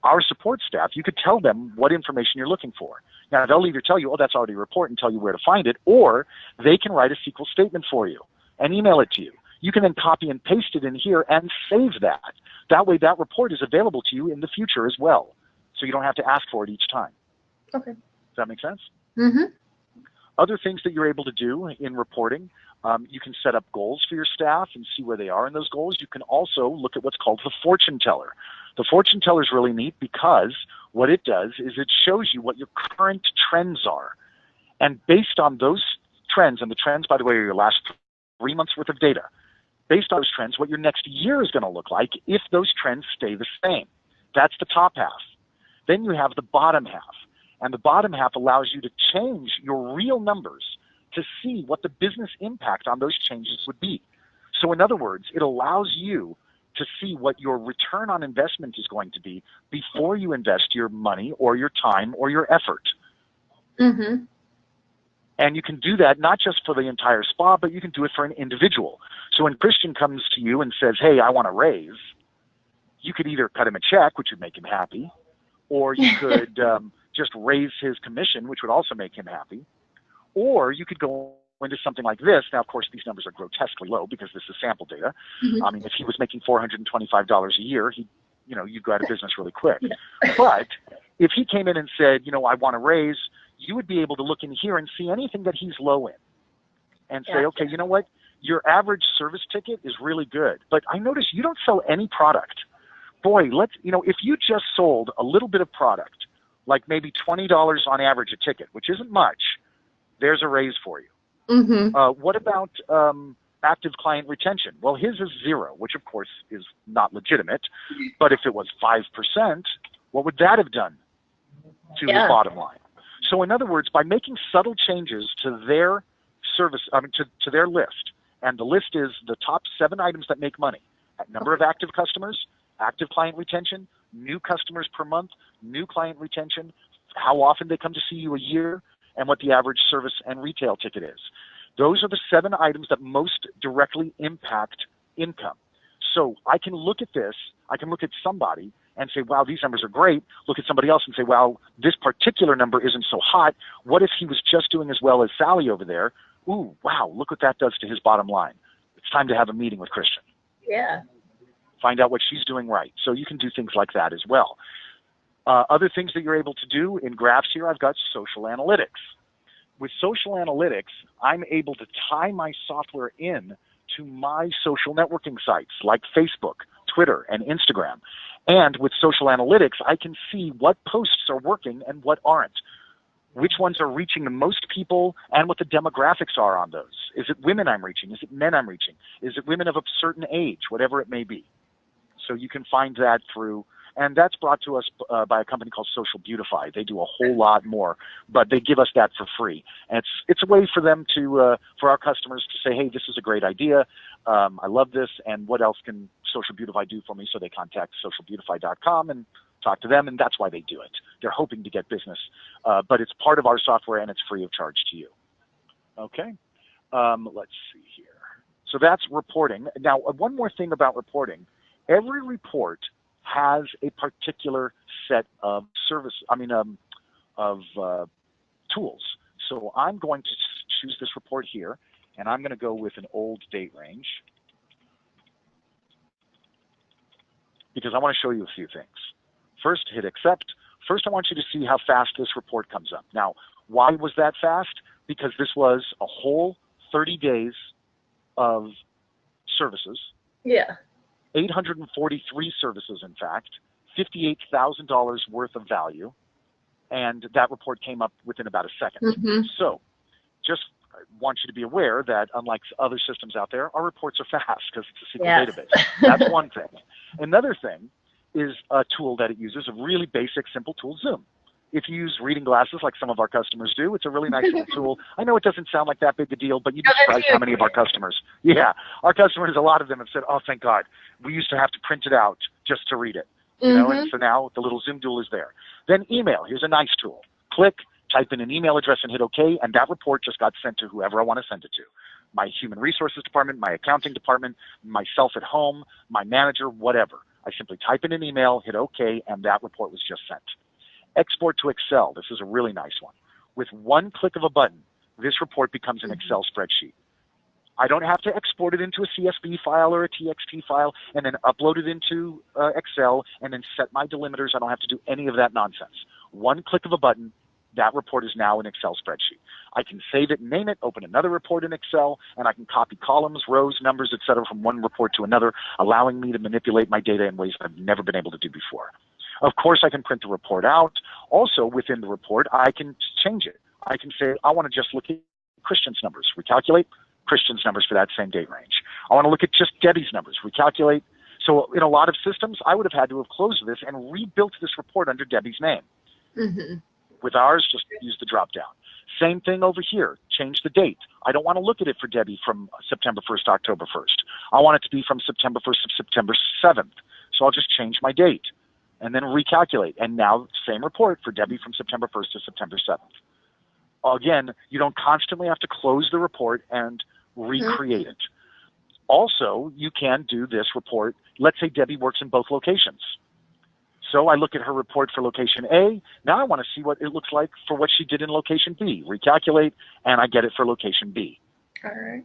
our support staff, you could tell them what information you're looking for. Now they'll either tell you, oh, that's already a report, and tell you where to find it, or they can write a SQL statement for you and email it to you. You can then copy and paste it in here and save that. That way that report is available to you in the future as well. So you don't have to ask for it each time. Okay. Does that make sense? Other things that you're able to do in reporting, you can set up goals for your staff and see where they are in those goals. You can also look at what's called the fortune teller. The fortune teller is really neat because what it does is it shows you what your current trends are. And based on those trends, and the trends, by the way, are your last 3 months worth of data, based on those trends, what your next year is going to look like if those trends stay the same. That's the top half. Then you have the bottom half. And the bottom half allows you to change your real numbers to see what the business impact on those changes would be. So in other words, it allows you to see what your return on investment is going to be before you invest your money or your time or your effort. And you can do that not just for the entire spa, but you can do it for an individual. So when Christian comes to you and says, hey, I want to raise, you could either cut him a check, which would make him happy, or you could just raise his commission, which would also make him happy. Or you could go into something like this. Now, of course, these numbers are grotesquely low because this is sample data. I mean, if he was making $425 a year, you'd go out of business really quick. But if he came in and said, I want to raise, you would be able to look in here and see anything that he's low in and say, okay, you know what? Your average service ticket is really good, but I notice you don't sell any product. Boy, if you just sold a little bit of product, like maybe $20 on average a ticket, which isn't much, there's a raise for you. What about active client retention? Well, his is 0, which of course is not legitimate. But if it was 5%, what would that have done to his bottom line? So in other words, by making subtle changes to their service, to their list, and the list is the top 7 items that make money: number of active customers, active client retention, new customers per month, new client retention, how often they come to see you a year, and what the average service and retail ticket is. Those are the 7 items that most directly impact income. So I can look at this, I can look at somebody and say, wow, these numbers are great. Look at somebody else and say, well, this particular number isn't so hot. What if he was just doing as well as Sally over there? Ooh, wow, look what that does to his bottom line. It's time to have a meeting with Christian. Yeah. Find out what she's doing right. So you can do things like that as well. Other things that you're able to do in graphs here, I've got social analytics. With social analytics, I'm able to tie my software in to my social networking sites like Facebook, Twitter, and Instagram. And with social analytics, I can see what posts are working and what aren't. Which ones are reaching the most people and what the demographics are on those. Is it women I'm reaching? Is it men I'm reaching? Is it women of a certain age? Whatever it may be. So you can find that through, and that's brought to us by a company called Social Beautify. They do a whole lot more, but they give us that for free. And it's a way for them to, for our customers to say, hey, this is a great idea. I love this, and what else can Social Beautify do for me? So they contact socialbeautify.com and talk to them, and that's why they do it. They're hoping to get business, but it's part of our software, and it's free of charge to you. Okay, let's see here. So that's reporting. Now, one more thing about reporting. Every report has a particular set of tools. So I'm going to choose this report here, and I'm going to go with an old date range because I want to show you a few things. First, hit accept. First, I want you to see how fast this report comes up. Now, why was that fast? Because this was a whole 30 days of services. Yeah. 843 services, in fact, $58,000 worth of value, and that report came up within about a second. Mm-hmm. So just want you to be aware that unlike other systems out there, our reports are fast because it's a SQL database. That's one thing. Another thing is a tool that it uses, a really basic, simple tool, Zoom. If you use reading glasses like some of our customers do, it's a really nice little tool. I know it doesn't sound like that big a deal, but you'd be surprised how many of our customers, our customers, a lot of them have said, oh, thank God, we used to have to print it out just to read it. You know, and so now the little Zoom tool is there. Then email, here's a nice tool. Click, type in an email address and hit OK, and that report just got sent to whoever I want to send it to. My human resources department, my accounting department, myself at home, my manager, whatever. I simply type in an email, hit OK, and that report was just sent. Export to Excel. This is a really nice one. With one click of a button, this report becomes an Excel spreadsheet. I don't have to export it into a CSV file or a TXT file and then upload it into Excel and then set my delimiters. I don't have to do any of that nonsense. One click of a button, that report is now an Excel spreadsheet. I can save it and name it, open another report in Excel, and I can copy columns, rows, numbers, etc. from one report to another, allowing me to manipulate my data in ways that I've never been able to do before. Of course, I can print the report out. Also, within the report, I can change it. I can say, I want to just look at Christian's numbers, recalculate Christian's numbers for that same date range. I want to look at just Debbie's numbers, recalculate. So in a lot of systems, I would have had to have closed this and rebuilt this report under Debbie's name. Mm-hmm. With ours, just use the drop down. Same thing over here. Change the date. I don't want to look at it for Debbie from September 1st to October 1st. I want it to be from September 1st to September 7th. So I'll just change my date and then recalculate. And now same report for Debbie from September 1st to September 7th. Again, you don't constantly have to close the report and recreate it. Also, you can do this report. Let's say Debbie works in both locations. So I look at her report for location A. Now I want to see what it looks like for what she did in location B. Recalculate, and I get it for location B. All right.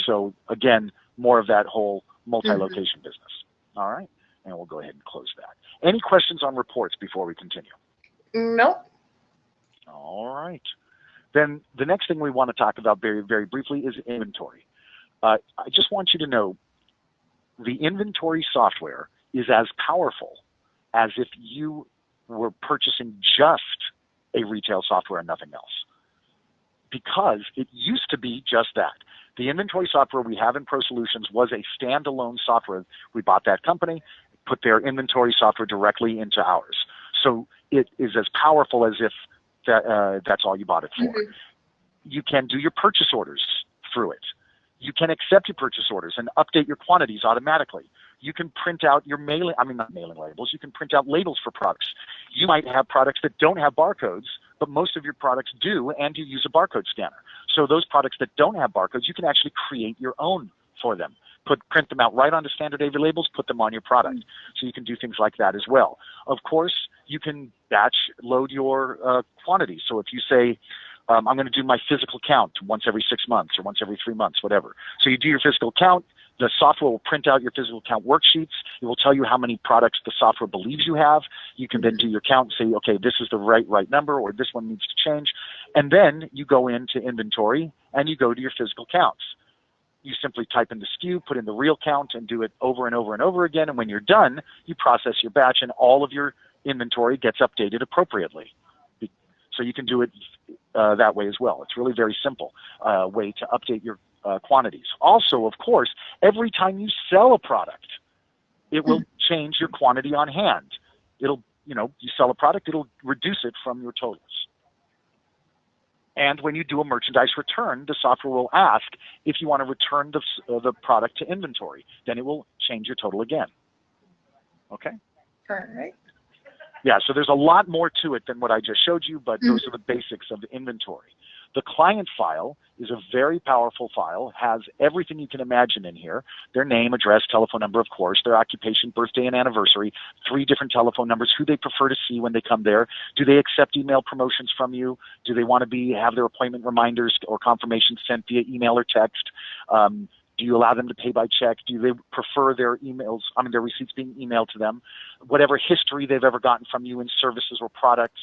So again, more of that whole multi-location business. All right, and we'll go ahead and close that. Any questions on reports before we continue? Nope. All right. Then the next thing we want to talk about very, very briefly is inventory. I just want you to know the inventory software is as powerful as if you were purchasing just a retail software and nothing else. Because it used to be just that. The inventory software we have in Pro Solutions was a standalone software. We bought that company, put their inventory software directly into ours. So it is as powerful as if that's all you bought it for. Mm-hmm. You can do your purchase orders through it. You can accept your purchase orders and update your quantities automatically. You can print out your not mailing labels, you can print out labels for products. You might have products that don't have barcodes, but most of your products do, and you use a barcode scanner. So those products that don't have barcodes, you can actually create your own for them. Print them out right onto standard AV labels, put them on your product. So you can do things like that as well. Of course, you can batch load your quantities. So if you say, I'm going to do my physical count once every 6 months or once every 3 months, whatever. So you do your physical count. The software will print out your physical count worksheets. It will tell you how many products the software believes you have. You can then do your count and say, okay, this is the right number, or this one needs to change. And then you go into inventory and you go to your physical counts. You simply type in the SKU, put in the real count, and do it over and over and over again. And when you're done, you process your batch, and all of your inventory gets updated appropriately. So you can do it that way as well. It's really very simple way to update your quantities. Also, of course, every time you sell a product, it will change your quantity on hand. It'll, you sell a product, it'll reduce it from your totals. And when you do a merchandise return, the software will ask if you want to return the product to inventory. Then it will change your total again. Okay? All right. Yeah, so there's a lot more to it than what I just showed you, but those are the basics of the inventory. The client file is a very powerful file, has everything you can imagine in here: their name, address, telephone number, of course, their occupation, birthday, and anniversary, 3 different telephone numbers, who they prefer to see when they come there. Do they accept email promotions from you? Do they want to have their appointment reminders or confirmations sent via email or text? Do you allow them to pay by check? Do they prefer their their receipts being emailed to them? Whatever history they've ever gotten from you in services or products,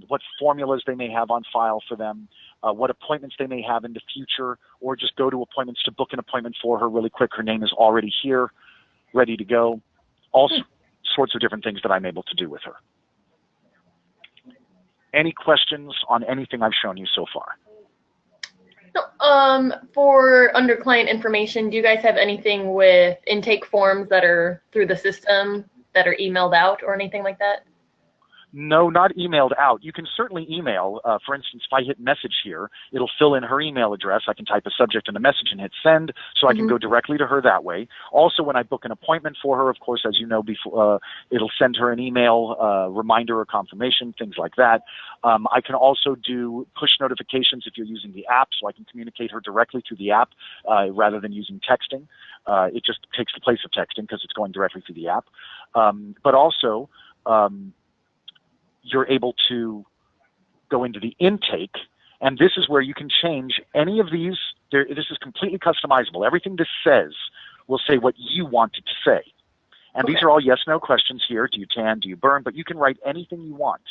what formulas they may have on file for them, what appointments they may have in the future, or just go to appointments to book an appointment for her really quick. Her name is already here, ready to go. All sorts of different things that I'm able to do with her. Any questions on anything I've shown you so far? For under client information, do you guys have anything with intake forms that are through the system that are emailed out or anything like that? No, not emailed out. You can certainly email. For instance, if I hit message here, it'll fill in her email address. I can type a subject and a message and hit send, so I can go directly to her that way. Also, when I book an appointment for her, of course, as you know, before, it'll send her an email reminder or confirmation, things like that. I can also do push notifications if you're using the app, so I can communicate her directly through the app rather than using texting. It just takes the place of texting because it's going directly through the app. But also, you're able to go into the intake, and this is where you can change any of these. This is completely customizable. Everything this says will say what you want it to say. And these are all yes-no questions here. Do you tan? Do you burn? But you can write anything you want.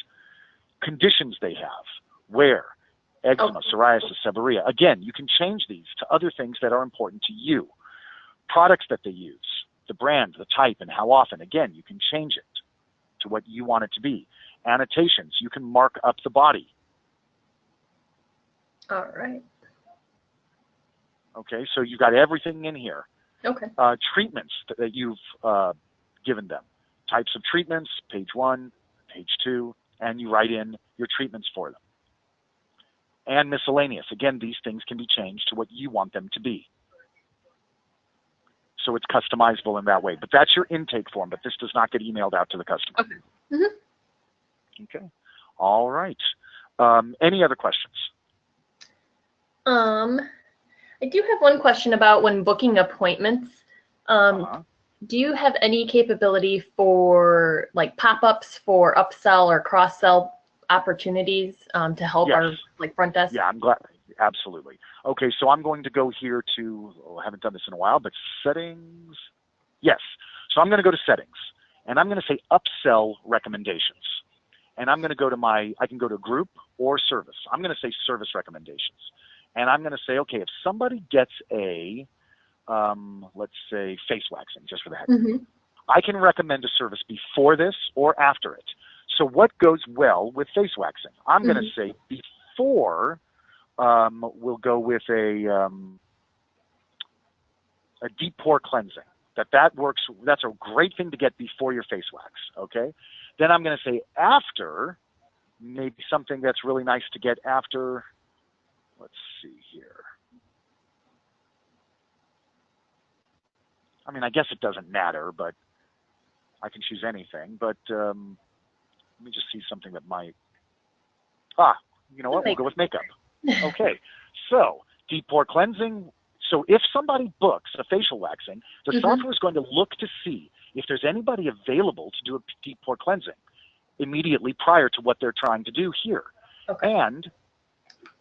Conditions they have, where, eczema, psoriasis, seborrhea. Again, you can change these to other things that are important to you. Products that they use, the brand, the type, and how often. Again, you can change it to what you want it to be. Annotations, you can mark up the body. All right. Okay, so you've got everything in here. Okay. Treatments that you've given them. Types of treatments, page 1, page 2, and you write in your treatments for them. And miscellaneous. Again, these things can be changed to what you want them to be. So it's customizable in that way. But that's your intake form, but this does not get emailed out to the customer. Okay. Mm-hmm. Okay. All right. Any other questions? I do have one question about when booking appointments. Do you have any capability for like pop-ups for upsell or cross-sell opportunities to help our front desk? Yeah, I'm glad. Absolutely. Okay, so I'm going to go here to, I haven't done this in a while, but settings. Yes. So I'm going to go to settings, and I'm going to say upsell recommendations. And I'm going to go to I can go to group or service. I'm going to say service recommendations. And I'm going to say, okay, if somebody gets a, let's say face waxing, just for the heck of it, I can recommend a service before this or after it. So what goes well with face waxing? I'm going to say before, we'll go with a deep pore cleansing. That works. That's a great thing to get before your face wax, okay? Then I'm going to say after, maybe something that's really nice to get after. Let's see here. I mean, I guess it doesn't matter, but I can choose anything. But let me just see something that might. You know what? We'll go with makeup. Okay. So deep pore cleansing. So if somebody books a facial waxing, the software is going to look to see if there's anybody available to do a deep pore cleansing immediately prior to what they're trying to do here. Okay. And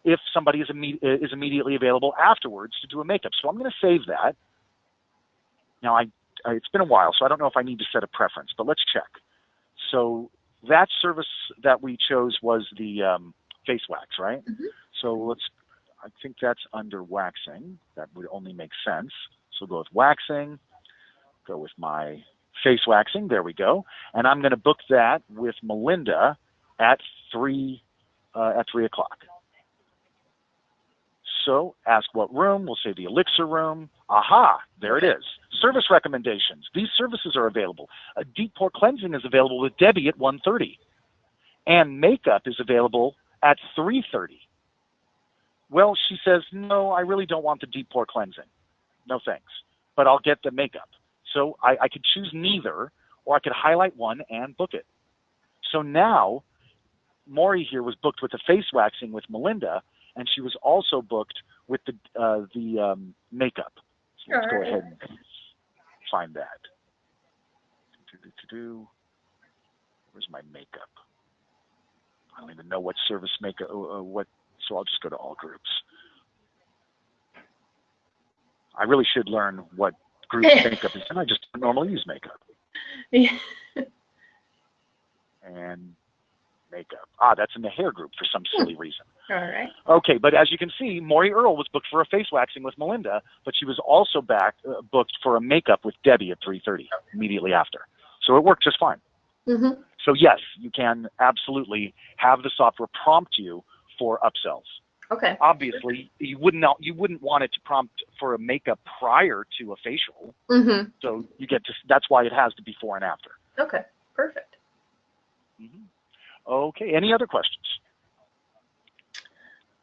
if somebody is immediately available afterwards to do a makeup. So I'm going to save that. Now, it's been a while, so I don't know if I need to set a preference, but let's check. So that service that we chose was the face wax, right? So I think that's under waxing. That would only make sense. So go with waxing, go with my face waxing. There we go. And I'm going to book that with Melinda at 3 o'clock. So ask what room. We'll say the Elixir room. Aha, there it is. Service recommendations. These services are available. A deep pore cleansing is available with Debbie at 1:30. And makeup is available at 3:30. Well, she says, no, I really don't want the deep pore cleansing. No thanks. But I'll get the makeup. So I could choose neither, or I could highlight one and book it. So now, Maury here was booked with the face waxing with Melinda, and she was also booked with the makeup. So let's go ahead and find that. Where's my makeup? I don't even know what service makeup, so I'll just go to all groups. I really should learn what group makeup is, and I just normally use makeup. Yeah. And makeup. That's in the hair group for some silly reason. All right. Okay, but as you can see, Maury Earl was booked for a face waxing with Melinda, but she was also booked for a makeup with Debbie at 3:30 immediately after. So it worked just fine. So yes, you can absolutely have the software prompt you for upsells. Okay. Obviously, you wouldn't want it to prompt for a makeup prior to a facial. So that's why it has the before and after. Okay. Perfect. Okay. Any other questions?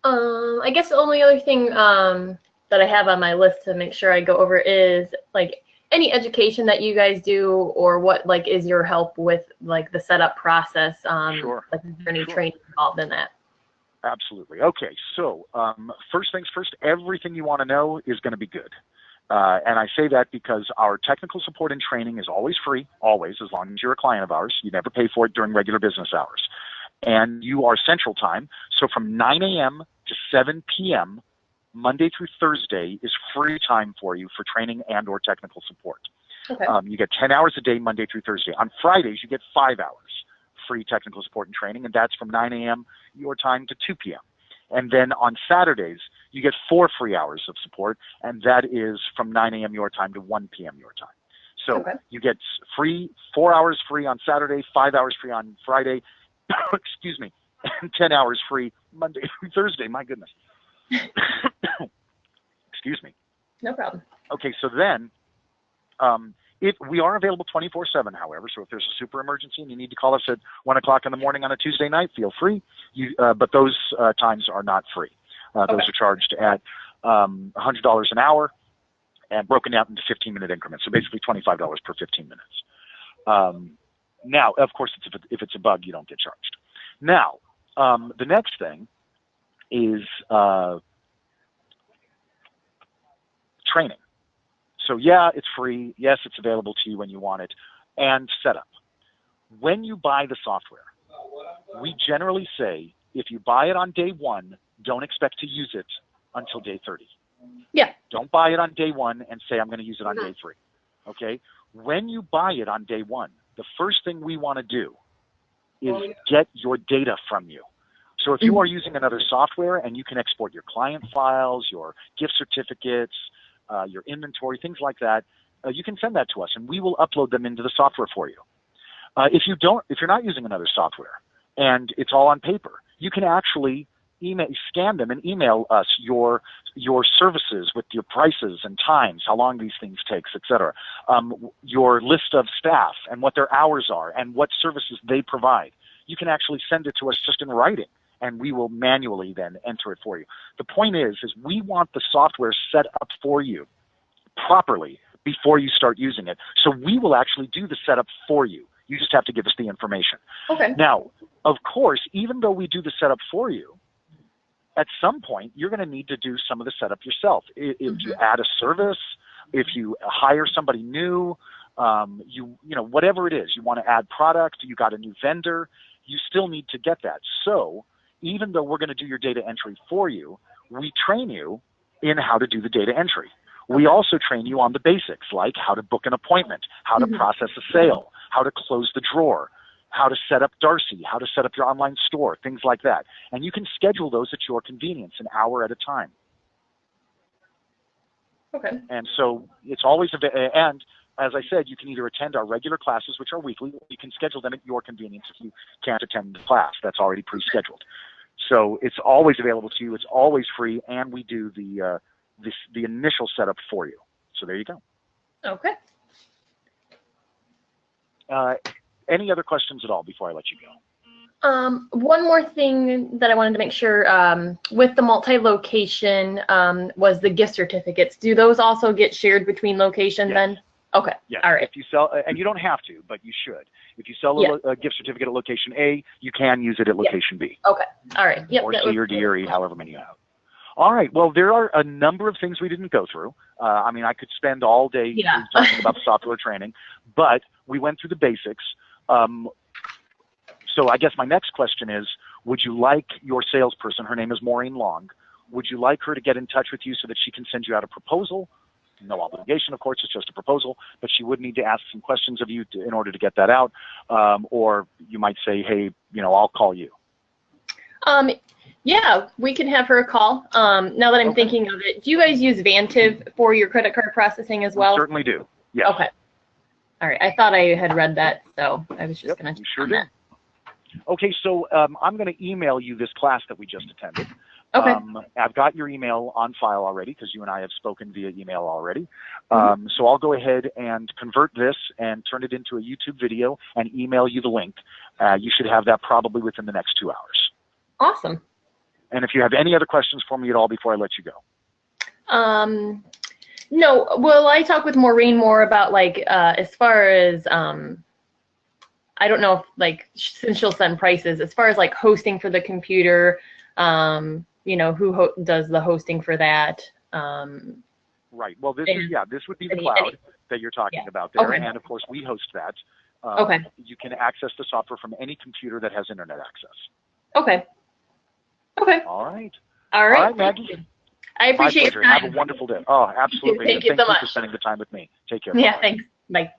I guess the only other thing that I have on my list to make sure I go over is like any education that you guys do, or what is your help with the setup process. Sure. Is there any training involved in that? Absolutely. Okay. So first things first, everything you want to know is going to be good. And I say that because our technical support and training is always free, always, as long as you're a client of ours. You never pay for it during regular business hours. And you are Central Time. So from 9 a.m. to 7 p.m., Monday through Thursday is free time for you for training and or technical support. Okay. You get 10 hours a day, Monday through Thursday. On Fridays, you get 5 hours free technical support and training, and that's from 9 a.m. your time to 2 p.m. And then on Saturdays, you get 4 free hours of support, and that is from 9 a.m. your time to 1 p.m. your time. So you get 4 hours free on Saturday, 5 hours free on Friday, excuse me, and 10 hours free Monday through Thursday. My goodness. Excuse me. No problem. Okay, so then we are available 24/7, however, so if there's a super emergency and you need to call us at 1 o'clock in the morning on a Tuesday night, feel free. But those times are not free. Those are charged at $100 an hour and broken out into 15-minute increments, so basically $25 per 15 minutes. Now, of course, if it's a bug, you don't get charged. Now, the next thing is training. So yeah, it's free. Yes, it's available to you when you want it. And setup. When you buy the software, we generally say if you buy it on day 1, don't expect to use it until day 30. Yeah. Don't buy it on day 1 and say I'm going to use it on day 3. Okay? When you buy it on day 1, the first thing we want to do is get your data from you. So if you are using another software and you can export your client files, your gift certificates, your inventory, things like that, you can send that to us and we will upload them into the software for you. If you're not using another software and it's all on paper, you can actually scan them and email us your services with your prices and times, how long these things takes, etc. Your list of staff and what their hours are and what services they provide. You can actually send it to us just in writing, and we will manually then enter it for you. The point is we want the software set up for you properly before you start using it. So we will actually do the setup for you. You just have to give us the information. Okay. Now, of course, even though we do the setup for you, at some point, you're going to need to do some of the setup yourself. If you add a service, if you hire somebody new, you know, whatever it is, you want to add product, you got a new vendor, you still need to get that. So even though we're going to do your data entry for you, we train you in how to do the data entry. We also train you on the basics, like how to book an appointment, how to process a sale, how to close the drawer, how to set up Darcy, how to set up your online store, things like that. And you can schedule those at your convenience, an hour at a time. Okay. And so it's always, and as I said, you can either attend our regular classes, which are weekly, or you can schedule them at your convenience if you can't attend the class. That's already pre-scheduled. So it's always available to you. It's always free, and we do the initial setup for you. So there you go. Okay. Any other questions at all before I let you go? One more thing that I wanted to make sure, with the multi-location, was the gift certificates. Do those also get shared between locations then? Okay. Yes. All right. If you sell, and you don't have to, but you should. If you sell a gift certificate at location A, you can use it at location B. Okay. All right. Yep. Or C or D or E, however many you have. All right. Well, there are a number of things we didn't go through. I mean, I could spend all day talking about the software training, but we went through the basics. So I guess my next question is, would you like your salesperson, her name is Maureen Long, would you like her to get in touch with you so that she can send you out a proposal? No obligation, of course, it's just a proposal, but she would need to ask some questions of you in order to get that out. Or you might say, hey, you know, I'll call you. Yeah, we can have her call. Now that I'm thinking of it, do you guys use Vantiv for your credit card processing as well? We certainly do, yes. Okay. All right, I thought I had read that, so I was just going to sure do. Okay, so I'm going to email you this class that we just attended. Okay. I've got your email on file already because you and I have spoken via email already. So I'll go ahead and convert this and turn it into a YouTube video and email you the link. You should have that probably within the next 2 hours. Awesome. And if you have any other questions for me at all before I let you go. No, will I talk with Maureen more about, like, as far as, I don't know if, like, since she'll send prices, as far as, like, hosting for the computer, you know, who does the hosting for that? Right. Well, this is, this would be the cloud that you're talking about there. And, of course, we host that. You can access the software from any computer that has internet access. Okay. Okay. All right. All right. All right, Maggie. I appreciate your time. Have a wonderful day. Oh, absolutely. Thank you so much for spending the time with me. Take care. Yeah, thanks. Bye.